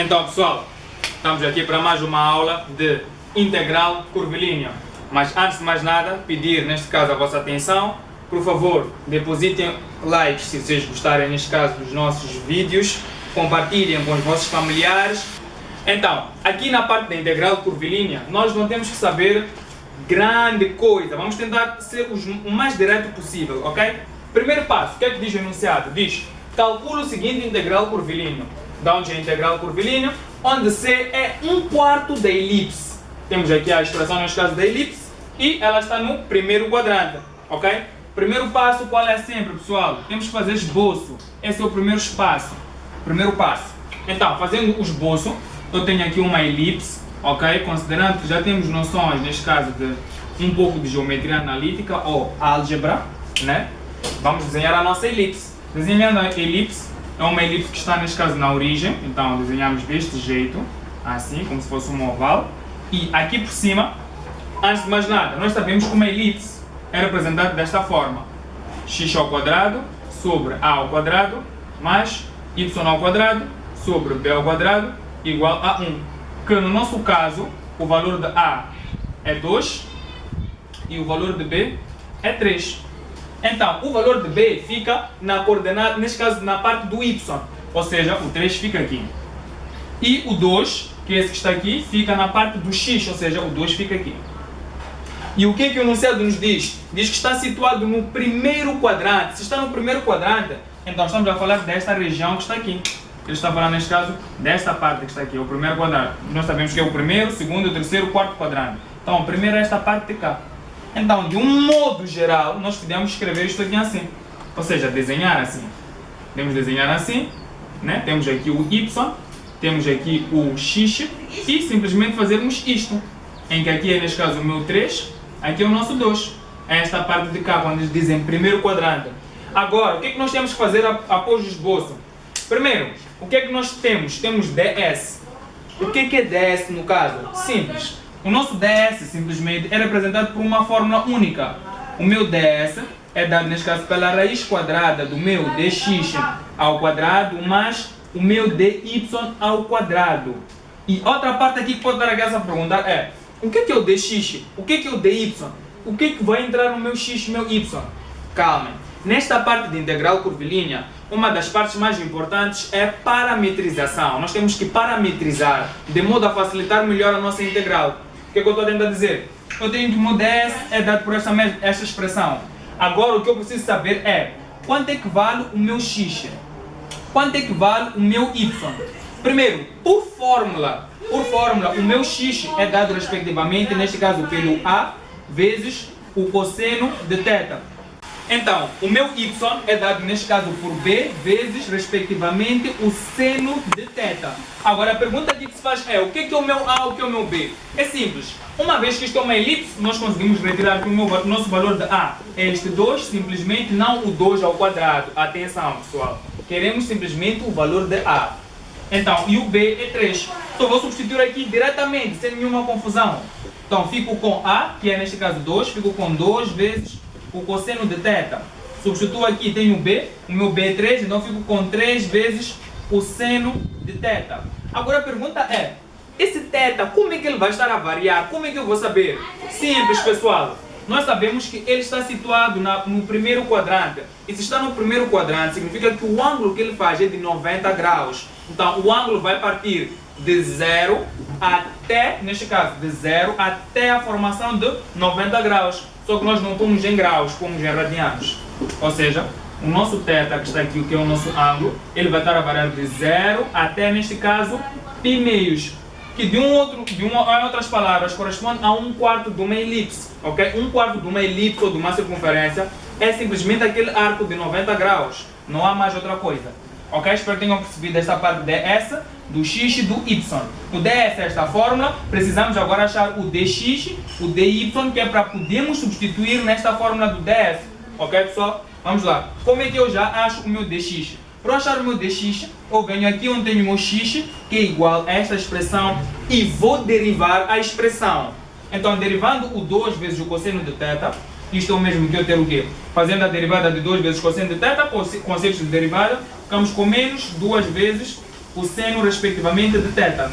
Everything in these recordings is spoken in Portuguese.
Então pessoal, estamos aqui para mais uma aula de integral curvilínea. Mas antes de mais nada, pedir neste caso a vossa atenção. Por favor, depositem likes se vocês gostarem neste caso dos nossos vídeos. Compartilhem com os vossos familiares. Então, aqui na parte da integral curvilínea, nós não temos que saber grande coisa. Vamos tentar ser o mais direto possível, ok? Primeiro passo, o que é que diz o enunciado? Diz, calcula o seguinte integral curvilíneo. De onde é a integral curvilínea? Onde C é 1/4 da elipse. Temos aqui a expressão neste caso da elipse e ela está no primeiro quadrante, ok? Primeiro passo, qual é sempre, pessoal? Temos que fazer esboço. Esse é o primeiro passo. Primeiro passo. Então, fazendo o esboço, eu tenho aqui uma elipse, ok? Considerando que já temos noções, neste caso, de um pouco de geometria analítica ou álgebra, né? Vamos desenhar a nossa elipse. Desenhando a elipse, é uma elipse que está, neste caso, na origem. Então, desenhamos deste jeito, assim, como se fosse um oval. E aqui por cima, antes de mais nada, nós sabemos que uma elipse é representada desta forma. X ao quadrado sobre a ao quadrado mais y ao quadrado sobre b ao quadrado igual a 1. Que no nosso caso, o valor de a é 2 e o valor de b é 3. Então, o valor de b fica na coordenada, neste caso na parte do y, ou seja, o 3 fica aqui. E o 2, que é esse que está aqui, fica na parte do x, ou seja, o 2 fica aqui. E o que é que o enunciado nos diz? Diz que está situado no primeiro quadrante. Se está no primeiro quadrante, então estamos a falar desta região que está aqui. Ele está falando, neste caso, desta parte que está aqui, o primeiro quadrante. Nós sabemos que é o primeiro, segundo, terceiro, quarto quadrante. Então, o primeiro é esta parte de cá. Então, de um modo geral, nós podemos escrever isto aqui assim. Ou seja, desenhar assim. Podemos desenhar assim, né? Temos aqui o y, temos aqui o x e simplesmente fazermos isto. Em que aqui é, neste caso, o meu 3, aqui é o nosso 2. É esta parte de cá, quando eles dizem primeiro quadrante. Agora, o que é que nós temos que fazer após o esboço? Primeiro, o que é que nós temos? Temos ds. O que é ds no caso? Simples. O nosso ds simplesmente é representado por uma fórmula única. O meu ds é dado, neste caso, pela raiz quadrada do meu dx ao quadrado mais o meu dy ao quadrado. E outra parte aqui que pode dar aqui essa pergunta é: o que é o dx? O que é o dy? O que é que vai entrar no meu x e no meu y? Calmem. Nesta parte de integral curvilínea, uma das partes mais importantes é parametrização. Nós temos que parametrizar de modo a facilitar melhor a nossa integral. O que é que eu estou tentando dizer? Eu tenho que o meu ds é dado por esta expressão. Agora o que eu preciso saber é quanto é que vale o meu x? Quanto é que vale o meu y? Primeiro, por fórmula, o meu x é dado respectivamente, neste caso pelo a vezes o cosseno de θ. Então, o meu y é dado, neste caso, por b vezes, respectivamente, o seno de θ. Agora, a pergunta aqui que se faz é: o que é o meu a, o que é o meu b? É simples. Uma vez que isto é uma elipse, nós conseguimos retirar que o nosso valor de a é este 2, simplesmente, não o 2 ao quadrado. Atenção, pessoal. Queremos simplesmente o valor de a. Então, e o b é 3. Então, vou substituir aqui diretamente, sem nenhuma confusão. Então, fico com a, que é, neste caso, 2. Fico com 2 vezes o cosseno de θ. Substituo aqui, tenho b, o meu b é 3, então fico com 3 vezes o seno de θ. Agora a pergunta é: esse θ, como é que ele vai estar a variar? Como é que eu vou saber? Simples, pessoal. Nós sabemos que ele está situado no primeiro quadrante. E se está no primeiro quadrante, significa que o ângulo que ele faz é de 90 graus. Então o ângulo vai partir de 0 até, neste caso, de 0 até a formação de 90 graus. Só que nós não pomos em graus, pomos em radianos. Ou seja, o nosso θ, que está aqui, que é o nosso ângulo, ele vai estar a variar de 0 até, neste caso, π meios. Que em outras palavras, corresponde a 1/4 de uma elipse. Ok? 1/4 de uma elipse ou de uma circunferência é simplesmente aquele arco de 90 graus. Não há mais outra coisa. Ok? Espero que tenham percebido esta parte ds, do x e do y. O ds é esta fórmula, precisamos agora achar o dx, o dy, que é para podermos substituir nesta fórmula do ds. Ok, pessoal? Vamos lá. Como é que eu já acho o meu dx? Para achar o meu dx, eu venho aqui onde tenho o meu x, que é igual a esta expressão, e vou derivar a expressão. Então, derivando o 2 vezes o cosseno de θ, isto é o mesmo que eu ter o quê? Fazendo a derivada de 2 vezes cosseno de θ, conceitos de derivada, ficamos com menos 2 vezes o seno respectivamente de θ.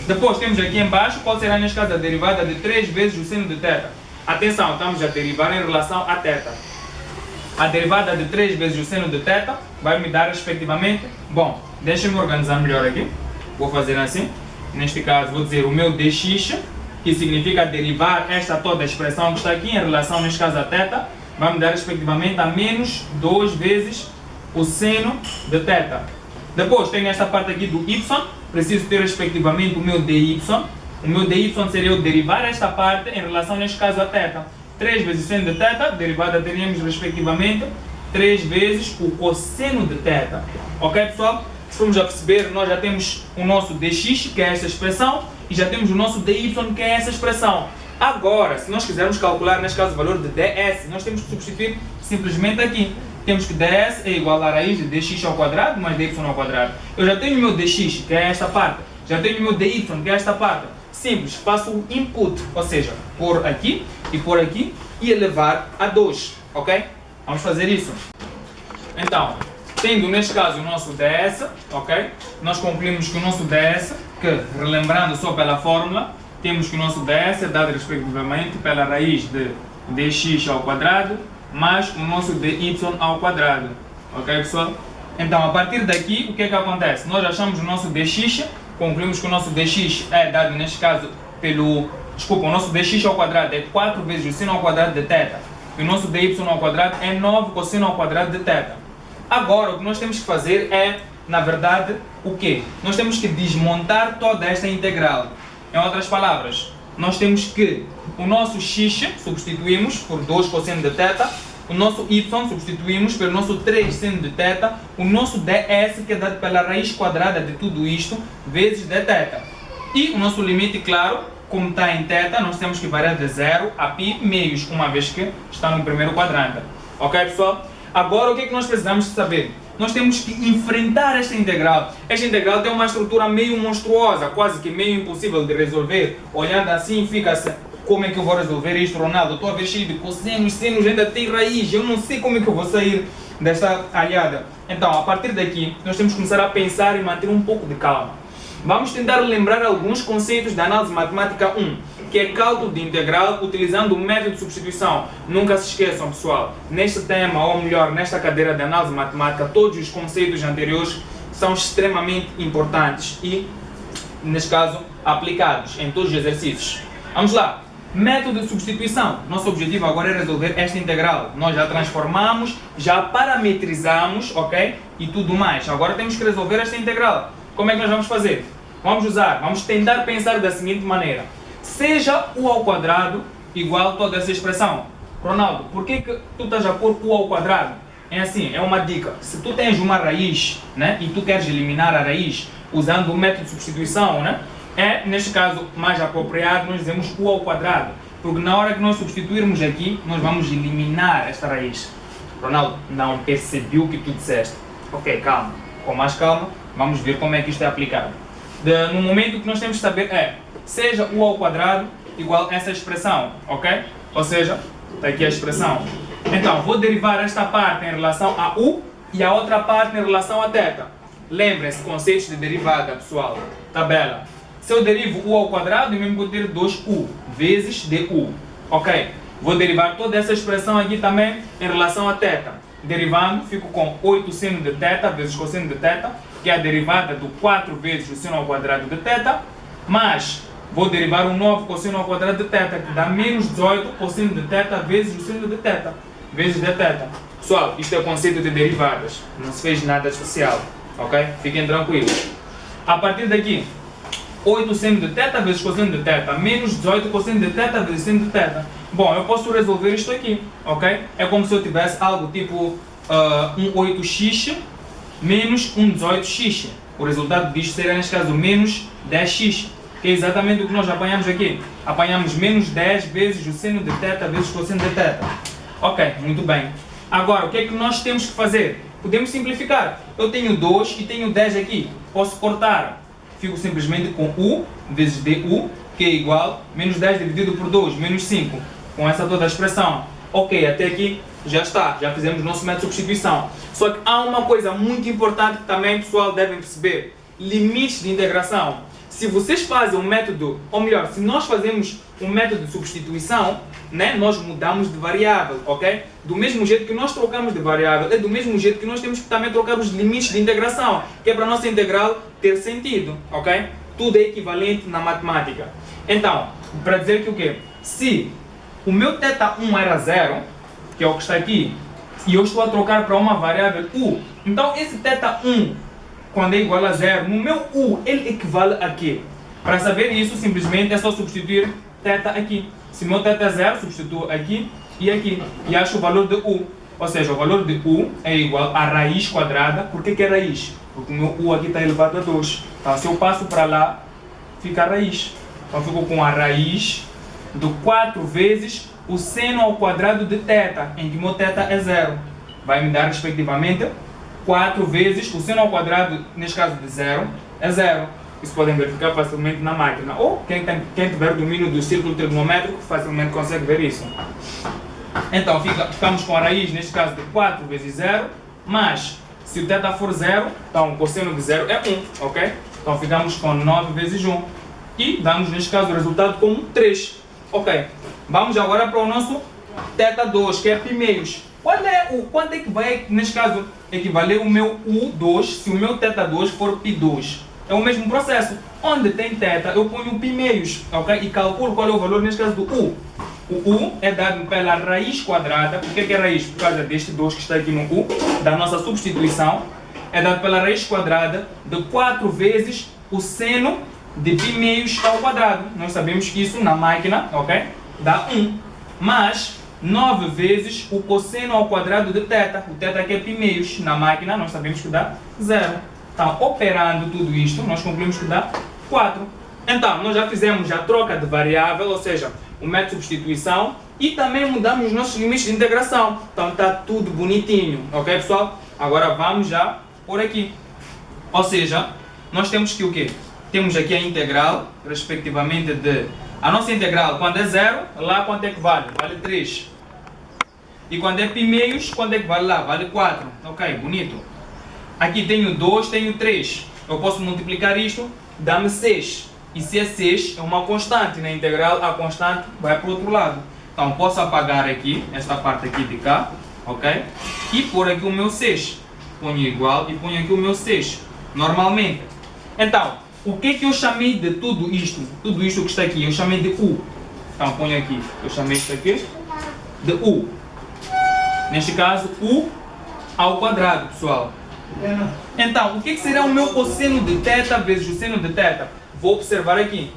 Depois temos aqui embaixo qual será neste caso a derivada de 3 vezes o seno de θ. Atenção, estamos a derivar em relação a θ. A derivada de 3 vezes o seno de θ vai me dar respectivamente, bom, deixa-me organizar melhor aqui, vou fazer assim, neste caso vou dizer o meu dx, que significa derivar esta toda a expressão que está aqui em relação neste caso a θ, vai me dar respectivamente a menos 2 vezes o seno de θ. Depois tenho esta parte aqui do y, preciso ter respectivamente o meu dy. O meu dy seria eu derivar esta parte em relação neste caso a θ. 3 vezes o seno de θ, derivada teríamos respectivamente 3 vezes o cosseno de θ. Ok, pessoal? Se formos a perceber, nós já temos o nosso dx, que é esta expressão, e já temos o nosso dy, que é essa expressão. Agora, se nós quisermos calcular, neste caso, o valor de ds, nós temos que substituir simplesmente aqui. Temos que ds é igual a raiz de dx ao quadrado mais dy ao quadrado. Eu já tenho o meu dx, que é esta parte. Já tenho o meu dy, que é esta parte. Simples, faço o input, ou seja, pôr aqui e elevar a 2, ok? Vamos fazer isso. Então, tendo neste caso o nosso ds, ok? Nós concluímos que o nosso ds, que relembrando só pela fórmula, temos que o nosso ds é dado respectivamente pela raiz de dx ao quadrado mais o nosso dy ao quadrado, ok, pessoal? Então, a partir daqui, o que é que acontece? Nós achamos o nosso dx, concluímos que o nosso dx é dado neste caso pelo, o nosso dx ao quadrado é 4 vezes o seno ao quadrado de θ, e o nosso dy ao quadrado é 9 cosseno ao quadrado de θ. Agora, o que nós temos que fazer é, na verdade, o quê? Nós temos que desmontar toda esta integral. Em outras palavras, nós temos que o nosso x substituímos por 2 cosseno de θ, o nosso y substituímos pelo nosso 3 seno de θ, o nosso ds, que é dado pela raiz quadrada de tudo isto, vezes dθ. E o nosso limite, claro, como está em θ, nós temos que variar de 0 a π meios, uma vez que está no primeiro quadrante. Ok, pessoal? Agora, o que é que nós precisamos saber? Nós temos que enfrentar esta integral. Esta integral tem uma estrutura meio monstruosa, quase que meio impossível de resolver. Olhando assim, fica-se, como é que eu vou resolver isto, Ronaldo? Estou a ver cheio de cossenos, senos, ainda tem raiz, eu não sei como é que eu vou sair desta alhada. Então, a partir daqui, nós temos que começar a pensar e manter um pouco de calma. Vamos tentar lembrar alguns conceitos da análise matemática 1, que é cálculo de integral utilizando o método de substituição. Nunca se esqueçam, pessoal, neste tema, ou melhor, nesta cadeira de análise matemática, todos os conceitos anteriores são extremamente importantes e, neste caso, aplicados em todos os exercícios. Vamos lá. Método de substituição. Nosso objetivo agora é resolver esta integral. Nós já transformamos, já parametrizamos, ok? E tudo mais. Agora temos que resolver esta integral. Como é que nós vamos fazer? Vamos tentar pensar da seguinte maneira. Seja u ao quadrado igual a toda essa expressão. Ronaldo, por que tu estás a pôr u ao quadrado? É assim, é uma dica. Se tu tens uma raiz, né, e tu queres eliminar a raiz usando o método de substituição, né, é, neste caso, mais apropriado nós dizemos u ao quadrado. Porque na hora que nós substituirmos aqui, nós vamos eliminar esta raiz. Ronaldo, não percebi o que tu disseste. Ok, calma. Com mais calma, vamos ver como é que isto é aplicado. No momento que nós temos que saber é, seja u ao quadrado igual a essa expressão, ok? Ou seja, está aqui a expressão. Então, vou derivar esta parte em relação a u e a outra parte em relação a θ. Lembrem-se, conceitos de derivada, pessoal. Tabela. Se eu derivo u ao quadrado, eu mesmo vou ter 2u vezes du. Ok? Vou derivar toda essa expressão aqui também em relação a θ. Derivando, fico com 8 seno de θ vezes cosseno de θ, que é a derivada do 4 vezes o seno ao quadrado de θ, mas vou derivar um novo cosseno ao quadrado de θ, que dá menos 18 cosseno de θ vezes o seno de θ, vezes dθ. Pessoal, isto é o conceito de derivadas, não se fez nada especial, ok? Fiquem tranquilos. A partir daqui, 8 seno de θ vezes cosseno de θ, menos 18 cosseno de θ vezes seno de θ. Bom, eu posso resolver isto aqui, ok? É como se eu tivesse algo tipo um 8x menos um 18x. O resultado disto será, neste caso, menos 10x, que é exatamente o que nós apanhamos aqui. Apanhamos menos 10 vezes o seno de θ vezes o cosseno de θ. Ok, muito bem. Agora, o que é que nós temos que fazer? Podemos simplificar. Eu tenho 2 e tenho 10 aqui. Posso cortar. Fico simplesmente com u vezes du, que é igual a menos 10 dividido por 2, menos 5. Com essa toda a expressão. Ok, até aqui já está, já fizemos o nosso método de substituição. Só que há uma coisa muito importante que também, pessoal, devem perceber. limites de integração. Se vocês fazem um método, ou melhor, se nós fazemos um método de substituição, né, nós mudamos de variável, ok? Do mesmo jeito que nós trocamos de variável, é do mesmo jeito que nós temos que também trocar os limites de integração, que é para a nossa integral ter sentido, ok? Tudo é equivalente na matemática. Então, para dizer que o quê? Se o meu θ1 era 0, que é o que está aqui, e eu estou a trocar para uma variável u, então esse θ1, quando é igual a 0, no meu u, ele equivale a quê? Para saber isso, simplesmente é só substituir θ aqui. Se meu θ é 0, substituo aqui, e acho o valor de u. Ou seja, o valor de u é igual a raiz quadrada. Por que é raiz? Porque o meu u aqui está elevado a 2. Então, se eu passo para lá, fica a raiz. Então, eu fico com a raiz de 4 vezes o seno ao quadrado de θ, em que meu θ é 0. Vai me dar, respectivamente, 4 vezes o seno ao quadrado, neste caso de 0, é 0. Isso podem verificar facilmente na máquina. Ou quem tiver domínio do círculo trigonométrico facilmente consegue ver isso. Então ficamos com a raiz, neste caso, de 4 vezes 0, mas se o θ for 0, então o cosseno de 0 é 1, ok? Então ficamos com 9 vezes 1. E damos, neste caso, o resultado como 3. Ok. Vamos agora para o nosso θ2, que é π-meios. Quanto é que vai, neste caso, equivaler o meu U2 se o meu θ2 for π2? É o mesmo processo. Onde tem θ, eu ponho π-meios, ok? E calculo qual é o valor, neste caso, do U. O U é dado pela raiz quadrada. Por que é raiz? Por causa deste 2 que está aqui no U, da nossa substituição. É dado pela raiz quadrada de 4 vezes o seno de π-meios ao quadrado. Nós sabemos que isso na máquina, ok? Dá 1. Mas 9 vezes o cosseno ao quadrado de θ. O θ aqui é π-meios. Na máquina nós sabemos que dá 0. Então, operando tudo isto, nós concluímos que dá 4. Então, nós já fizemos a troca de variável, ou seja, o método de substituição, e também mudamos os nossos limites de integração. Então, está tudo bonitinho, ok, pessoal? Agora vamos já por aqui. Ou seja, nós temos que o quê? Temos aqui a integral, respectivamente de... A nossa integral, quando é 0, lá quanto é que vale? Vale 3. E quando é π-meios, quanto é que vale lá? Vale 4. Ok, bonito. Aqui tenho 2, tenho 3. Eu posso multiplicar isto, dá-me 6. E se é 6, é uma constante. Na integral, a constante vai para o outro lado. Então, posso apagar aqui, esta parte aqui de cá, ok? E pôr aqui o meu 6. Ponho igual e ponho aqui o meu 6, normalmente. Então, o que é que eu chamei de tudo isto? Tudo isto que está aqui, eu chamei de U. Então, ponho aqui, eu chamei isto aqui de U. Neste caso, U ao quadrado, pessoal. Então, o que será o meu cosseno de θ vezes o seno de θ? Vou observar aqui.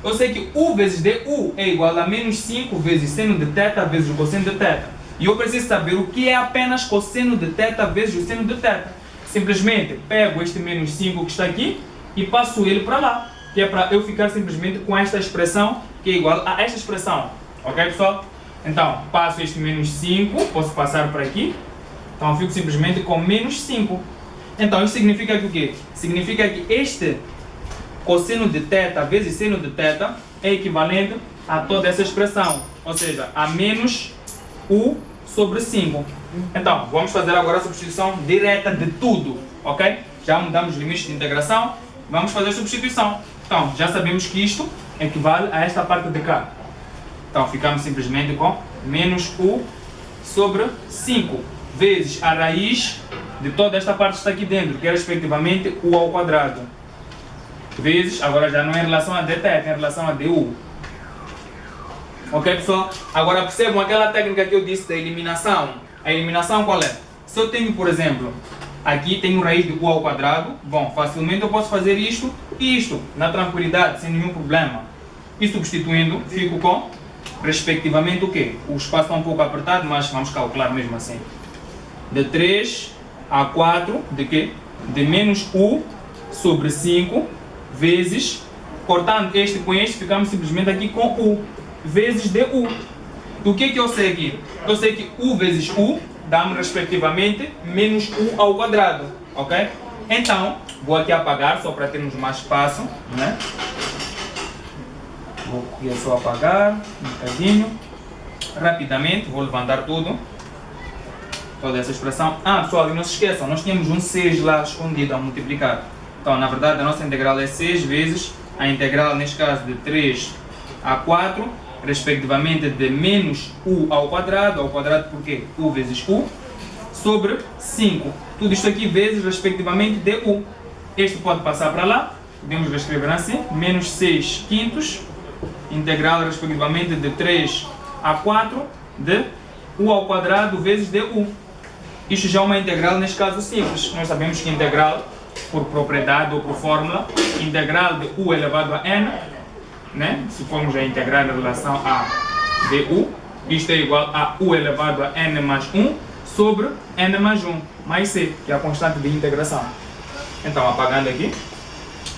Eu sei que U vezes DU é igual a menos 5 vezes seno de θ vezes o cosseno de θ. E eu preciso saber o que é apenas cosseno de θ vezes o seno de θ. Simplesmente pego este menos 5 que está aqui e passo ele para lá. Que é para eu ficar simplesmente com esta expressão que é igual a esta expressão. Ok, pessoal? Então, passo este menos 5, posso passar para aqui. Então, eu fico simplesmente com menos 5. Então, isso significa que o quê? Significa que este cosseno de θ vezes seno de θ é equivalente a toda essa expressão. Ou seja, a menos U sobre 5. Então, vamos fazer agora a substituição direta de tudo. Ok? Já mudamos os limites de integração. Vamos fazer a substituição. Então, já sabemos que isto equivale a esta parte de cá. Então, ficamos simplesmente com menos U sobre 5 vezes a raiz de toda esta parte que está aqui dentro, que é respectivamente U ao quadrado. Vezes, agora já não é em relação a dt, é em relação a du. Ok, pessoal? Agora percebam aquela técnica que eu disse da eliminação. A eliminação qual é? Se eu tenho, por exemplo, aqui tenho raiz de U ao quadrado, bom, facilmente eu posso fazer isto e isto, na tranquilidade, sem nenhum problema. E substituindo, fico com, respectivamente, o quê? O espaço está um pouco apertado, mas vamos calcular mesmo assim. De 3 a 4, de quê? De menos U sobre 5, vezes, cortando este com este, ficamos simplesmente aqui com U, vezes du. O que eu sei aqui? Eu sei que U vezes U dá-me, respectivamente, menos U ao quadrado, ok? Então, vou aqui apagar, só para termos mais espaço, né? Vou aqui só apagar um bocadinho, rapidamente, vou levantar tudo, toda essa expressão. Ah, pessoal, e não se esqueçam, nós tínhamos um 6 lá escondido a multiplicar. Então, na verdade, a nossa integral é 6 vezes a integral, neste caso, de 3 a 4, respectivamente de menos u ao quadrado porque u vezes u, sobre 5. Tudo isto aqui vezes, respectivamente, du. Este pode passar para lá, podemos escrever assim, menos 6 quintos, integral, respectivamente, de 3 a 4, de u ao quadrado vezes du. Isto já é uma integral, neste caso, simples. Nós sabemos que integral, por propriedade ou por fórmula, integral de u elevado a n, né? Se formos a integrar em relação a du, isto é igual a u elevado a n mais 1 sobre n mais 1 mais c, que é a constante de integração. Então, apagando aqui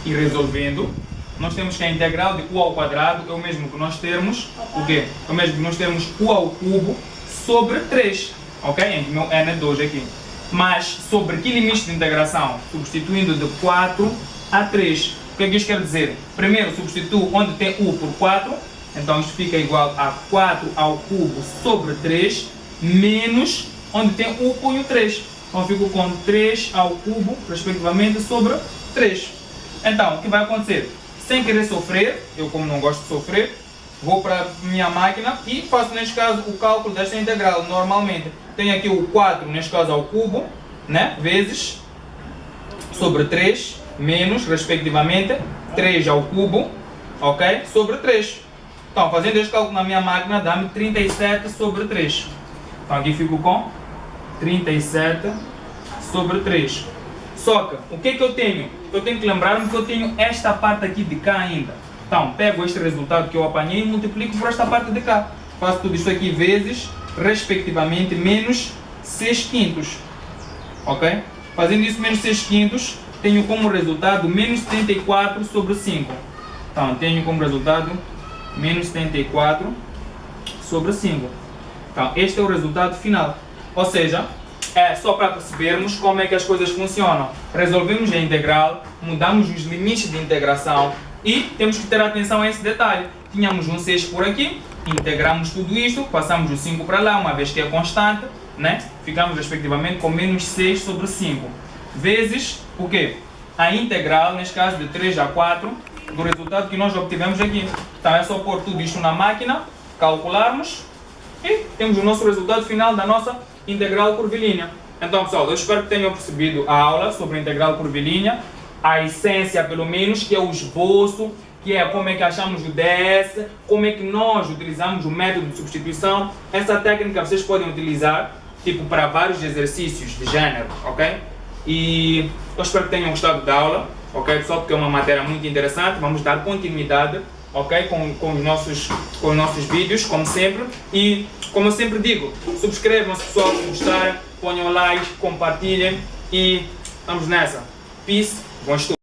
e resolvendo, nós temos que a integral de u ao quadrado é o mesmo que nós termos o quê? É o mesmo que nós termos u ao cubo sobre 3, ok? Em que meu n é 2 aqui. Mas sobre que limite de integração? Substituindo de 4 a 3. O que é que isto quer dizer? Primeiro substituo onde tem u por 4, então isto fica igual a 4 ao cubo sobre 3, menos onde tem u punho 3. Então eu fico com 3 ao cubo, respectivamente, sobre 3. Então, o que vai acontecer? Sem querer sofrer, eu como não gosto de sofrer, vou para a minha máquina e faço, neste caso, o cálculo desta integral. Normalmente, tenho aqui o 4, neste caso, ao cubo, né? Vezes sobre 3, menos, respectivamente, 3 ao cubo, ok? Sobre 3. Então, fazendo este cálculo na minha máquina, dá-me 37 sobre 3. Então, aqui fico com 37 sobre 3. Só que, o que é que eu tenho? Eu tenho que lembrar-me que eu tenho esta parte aqui de cá ainda. Então, pego este resultado que eu apanhei e multiplico por esta parte de cá. Faço tudo isto aqui vezes, respectivamente, menos 6 quintos. Ok? Fazendo isso menos 6 quintos, tenho como resultado menos 74 sobre 5. Então, tenho como resultado menos 74 sobre 5. Então, este é o resultado final. Ou seja, é só para percebermos como é que as coisas funcionam. Resolvemos a integral, mudamos os limites de integração e temos que ter atenção a esse detalhe. Tínhamos um 6 por aqui, integramos tudo isto, passamos o 5 para lá, uma vez que é constante, né? Ficamos respectivamente com menos 6 sobre 5. Vezes o quê? A integral, neste caso de 3 a 4, do resultado que nós obtivemos aqui. Então é só pôr tudo isto na máquina, calcularmos e temos o nosso resultado final da nossa integral curvilínea. Então, pessoal, eu espero que tenham percebido a aula sobre a integral curvilínea, a essência, pelo menos, que é o esboço, que é como é que achamos o ds, como é que nós utilizamos o método de substituição. Essa técnica vocês podem utilizar, tipo, para vários exercícios de gênero, ok? E eu espero que tenham gostado da aula, ok, pessoal, porque é uma matéria muito interessante. Vamos dar continuidade, ok, com os nossos vídeos, como sempre. E, como eu sempre digo, subscrevam-se, pessoal, se gostarem, ponham like, compartilhem e vamos nessa. Peace, bom estudo.